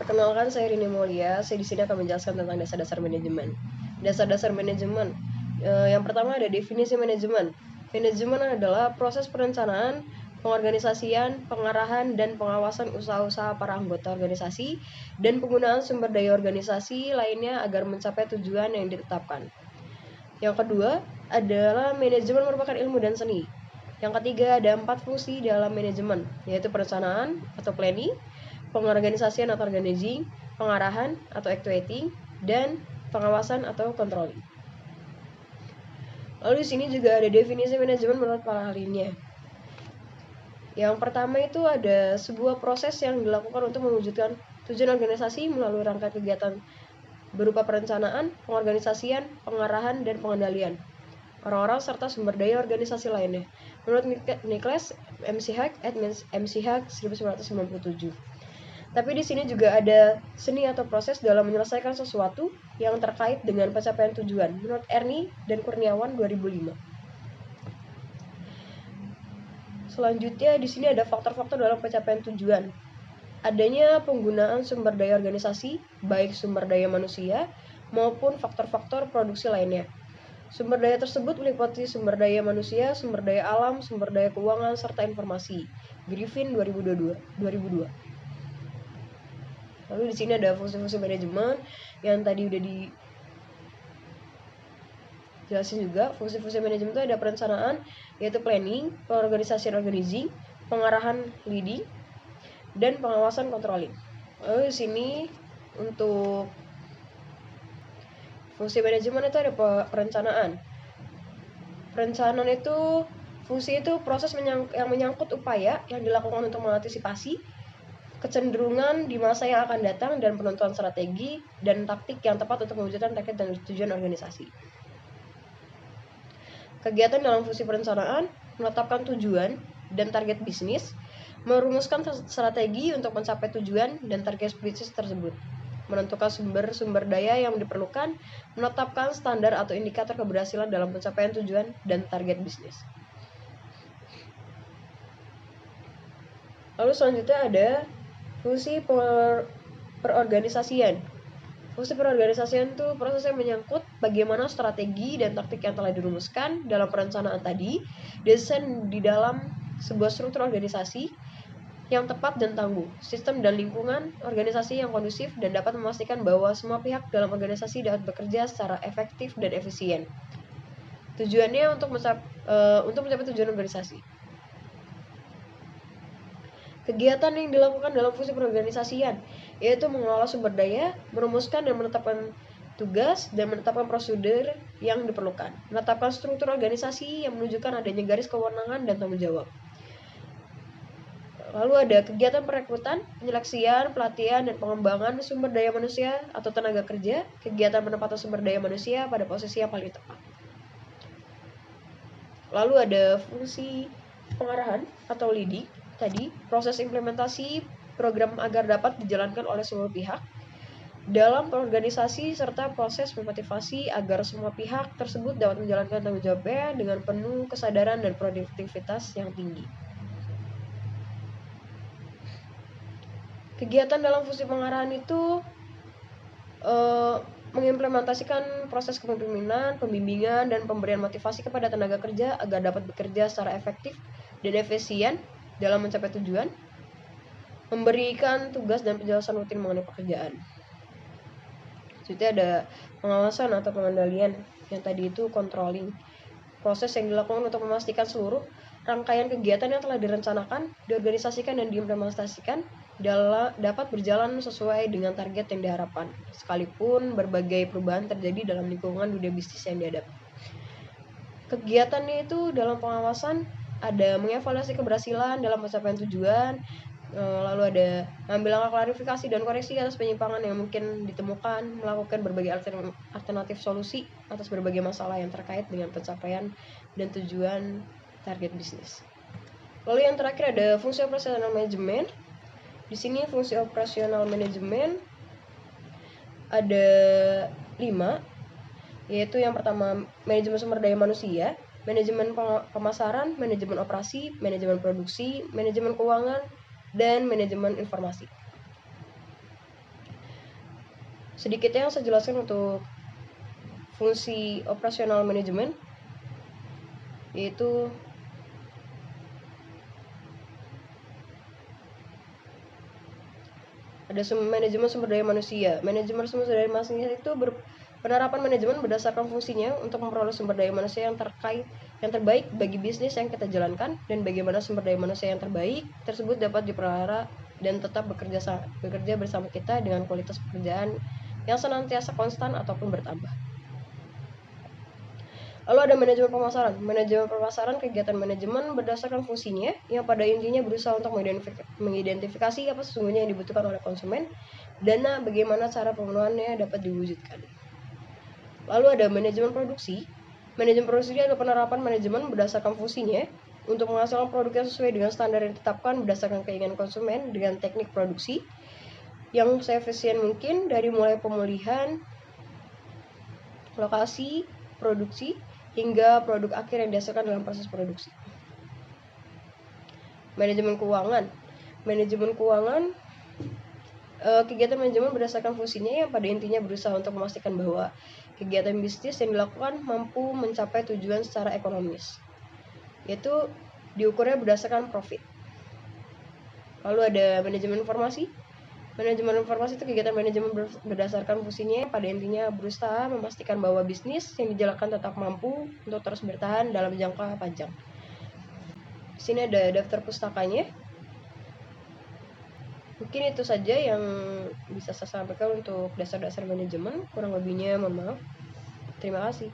Perkenalkan, saya Rini Mulia. Saya di sini akan menjelaskan tentang dasar-dasar manajemen. Dasar-dasar manajemen. Yang pertama ada definisi manajemen. Manajemen adalah proses perencanaan, pengorganisasian, pengarahan, dan pengawasan usaha-usaha para anggota organisasi dan penggunaan sumber daya organisasi lainnya agar mencapai tujuan yang ditetapkan. Yang kedua adalah manajemen merupakan ilmu dan seni. Yang ketiga ada 4 fungsi dalam manajemen, yaitu perencanaan atau planning, pengorganisasian atau organizing, pengarahan atau actuating, dan pengawasan atau controlling. Lalu di sini juga ada definisi manajemen menurut para ahlinya. Yang pertama itu ada sebuah proses yang dilakukan untuk mewujudkan tujuan organisasi melalui rangkaian kegiatan berupa perencanaan, pengorganisasian, pengarahan, dan pengendalian orang-orang serta sumber daya organisasi lainnya. Menurut Nicholas McHugh, McHugh 1997. Tapi di sini juga ada seni atau proses dalam menyelesaikan sesuatu yang terkait dengan pencapaian tujuan. Menurut Ernie dan Kurniawan 2005. Selanjutnya di sini ada faktor-faktor dalam pencapaian tujuan. Adanya penggunaan sumber daya organisasi, baik sumber daya manusia maupun faktor-faktor produksi lainnya. Sumber daya tersebut meliputi sumber daya manusia, sumber daya alam, sumber daya keuangan, serta informasi. Griffin 2002. Lalu di sini ada fungsi-fungsi manajemen yang tadi udah dijelasin juga. Fungsi-fungsi manajemen itu ada perencanaan, yaitu planning, pengorganisasian organizing, pengarahan leading, dan pengawasan controlling. Lalu di sini untuk fungsi manajemen itu ada perencanaan. Perencanaan itu fungsi itu proses yang menyangkut upaya yang dilakukan untuk mengantisipasi kecenderungan di masa yang akan datang dan penentuan strategi dan taktik yang tepat untuk mewujudkan target dan tujuan organisasi. Kegiatan dalam fungsi perencanaan menetapkan tujuan dan target bisnis, merumuskan strategi untuk mencapai tujuan dan target bisnis tersebut, menentukan sumber daya yang diperlukan, menetapkan standar atau indikator keberhasilan dalam pencapaian tujuan dan target bisnis. Lalu selanjutnya ada fungsi perorganisasian. Fungsi perorganisasian itu proses yang menyangkut bagaimana strategi dan taktik yang telah dirumuskan dalam perencanaan tadi desain di dalam sebuah struktur organisasi yang tepat dan tangguh, sistem dan lingkungan organisasi yang kondusif dan dapat memastikan bahwa semua pihak dalam organisasi dapat bekerja secara efektif dan efisien. Tujuannya untuk mencapai tujuan organisasi. Kegiatan yang dilakukan dalam fungsi perorganisasian, yaitu mengelola sumber daya, merumuskan dan menetapkan tugas, dan menetapkan prosedur yang diperlukan. Menetapkan struktur organisasi yang menunjukkan adanya garis kewenangan dan tanggung jawab. Lalu ada kegiatan perekrutan, penyeleksian, pelatihan, dan pengembangan sumber daya manusia atau tenaga kerja, kegiatan penempatan sumber daya manusia pada posisi yang paling tepat. Lalu ada fungsi pengarahan atau leading. Tadi, proses implementasi program agar dapat dijalankan oleh semua pihak dalam organisasi serta proses memotivasi agar semua pihak tersebut dapat menjalankan tanggung jawabnya dengan penuh kesadaran dan produktivitas yang tinggi. Kegiatan dalam fungsi pengarahan itu mengimplementasikan proses kepemimpinan, pembimbingan, dan pemberian motivasi kepada tenaga kerja agar dapat bekerja secara efektif dan efisien dalam mencapai tujuan, memberikan tugas dan penjelasan rutin mengenai pekerjaan. Selanjutnya ada pengawasan atau pengendalian, yang tadi itu controlling. Proses yang dilakukan untuk memastikan seluruh rangkaian kegiatan yang telah direncanakan, diorganisasikan, dan diimplementasikan dapat berjalan sesuai dengan target yang diharapkan, sekalipun berbagai perubahan terjadi dalam lingkungan dunia bisnis yang dihadapi. Kegiatannya itu dalam pengawasan ada mengevaluasi keberhasilan dalam pencapaian tujuan, lalu ada mengambil langkah klarifikasi dan koreksi atas penyimpangan yang mungkin ditemukan, melakukan berbagai alternatif solusi atas berbagai masalah yang terkait dengan pencapaian dan tujuan target bisnis. Lalu yang terakhir ada fungsi operasional manajemen. Di sini fungsi operasional manajemen ada 5, yaitu yang pertama manajemen sumber daya manusia, manajemen pemasaran, manajemen operasi, manajemen produksi, manajemen keuangan, dan manajemen informasi. Sedikit yang saya jelaskan untuk fungsi operasional manajemen, yaitu ada manajemen sumber daya manusia. Manajemen sumber daya manusia itu penerapan manajemen berdasarkan fungsinya untuk memperoleh sumber daya manusia yang terbaik bagi bisnis yang kita jalankan, dan bagaimana sumber daya manusia yang terbaik tersebut dapat dipelihara dan tetap bekerja bersama kita dengan kualitas pekerjaan yang senantiasa konstan ataupun bertambah. Lalu ada manajemen pemasaran. Manajemen pemasaran kegiatan manajemen berdasarkan fungsinya yang pada intinya berusaha untuk mengidentifikasi apa sesungguhnya yang dibutuhkan oleh konsumen dan bagaimana cara pemenuhannya dapat diwujudkan. Lalu ada manajemen produksi. Manajemen produksi adalah penerapan manajemen berdasarkan fungsinya untuk menghasilkan produk yang sesuai dengan standar yang ditetapkan berdasarkan keinginan konsumen dengan teknik produksi yang seefisien mungkin, dari mulai pemulihan lokasi produksi hingga produk akhir yang dihasilkan dalam proses produksi. Manajemen keuangan. Manajemen keuangan kegiatan manajemen berdasarkan fungsinya yang pada intinya berusaha untuk memastikan bahwa kegiatan bisnis yang dilakukan mampu mencapai tujuan secara ekonomis, yaitu diukurnya berdasarkan profit. Lalu ada manajemen informasi. Manajemen informasi itu kegiatan manajemen berdasarkan fungsinya yang pada intinya berusaha memastikan bahwa bisnis yang dijalankan tetap mampu untuk terus bertahan dalam jangka panjang. Di sini ada daftar pustakanya. Mungkin itu saja yang bisa saya sampaikan untuk dasar-dasar manajemen. Kurang lebihnya mohon maaf. Terima kasih.